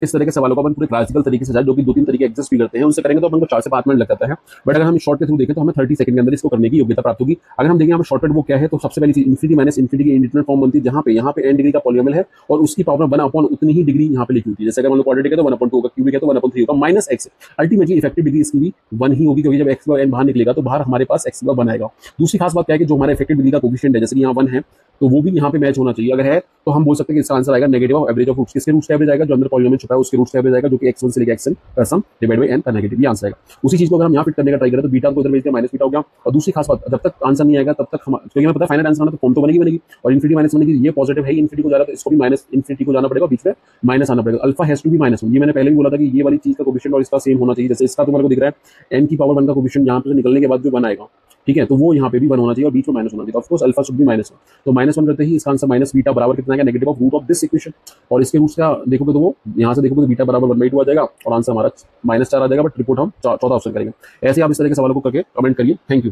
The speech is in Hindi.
इस तरह के सवालों को अपन पूरे क्लासिकल तरीके से जाए, जो कि 2-3 तरीके एग्जिस्ट भी करते हैं, उससे करेंगे तो अपन को 4 से 5 मिनट लग जाता है। बट अगर हम शॉर्ट के थ्रू देखें तो हमें 30 सेकंड के अंदर इसको करने की योग्यता प्राप्त होगी। अगर हम देखें यहाँ पे शॉर्टकट वो क्या है, तो सबसे पहली चीज इंफिनिटी माइनस इंफिनिटी की इंडिटरमिनेट फॉर्म बनती है, जहाँ पे n डिग्री का पॉलिनोमियल है और उसकी पावर 1 उतनी ही डिग्री यहाँ पे लिखी होती है। जैसे अगर मान लो क्वाड्रेटिक है तो 1/2 होगा, क्यूबिक है तो 1/3 होगा, minus x। Ultimately effective degree इसकी भी 1 ही होगी, क्योंकि जब x का n बाहर निकलेगा तो बाहर हमारे पास x का 1 आएगा। दूसरी खास बात क्या है कि जो हमारा इफेक्टिव डिग्री का कोफिशिएंट है, जैसे कि यहाँ 1 है, तो वो भी यहाँ पे मैच होना चाहिए। अगर है तो हम बोल सकते हैं कि इसका आंसर आएगा negative of average of roots. किसके रूट्स का एवरेज आएगा? जो अंदर पॉलिनोमियल छुपा है उसके रूट्स का एवरेज आएगा, जो कि x1 से लेकर xn का सम डिवाइड बाय n का नेगेटिव, ये आंसर आएगा। उसी चीज को अगर हम यहाँ फिट करने का ट्राई करें तो बीटा को इधर भेज दिया, माइनस बीटा हो गया। और दूसरी खास बात, जब तक आंसर नहीं आएगा तब तक हम, क्योंकि हमें पता है फाइनल आंसर आना तो फॉर्म तो बनेगी, और इनफिनिटी माइनस बनेगी, ये पॉजिटिव है, इनफिनिटी को जा रहा है तो इसको भी माइनस इनफिनिटी को जाना पड़ेगा, बीच में माइनस आना पड़ेगा। Alpha has to be -1। ये मैंने पहले भी बोला था कि ये वाली चीज का कोफिशिएंट और इसका सेम होना चाहिए। जैसे इसका तुम्हारे को दिख रहा है n की पावर 1 का कोफिशिएंट यहाँ पे निकलने के बाद जो 1 आएगा, ठीक है, तो वो यहाँ पे भी 1 होना चाहिए और बीच में माइनस होना चाहिए। Of course alpha should be -1। तो -1 करते ही इसका आंसर माइनस बीटा बराबर कितना आएगा? Negative of root of this equation. और इसके रूट्स का देखोगे तो वो यहाँ से देखोगे तो बीटा बराबर 1/2 आ जाएगा और आंसर हमारा -4 आ जाएगा। बट रिपोर्ट हम चौथा ऑप्शन करेंगे। ऐसे आप इस तरह के सवालों को करके कमेंट करिए। Thank you.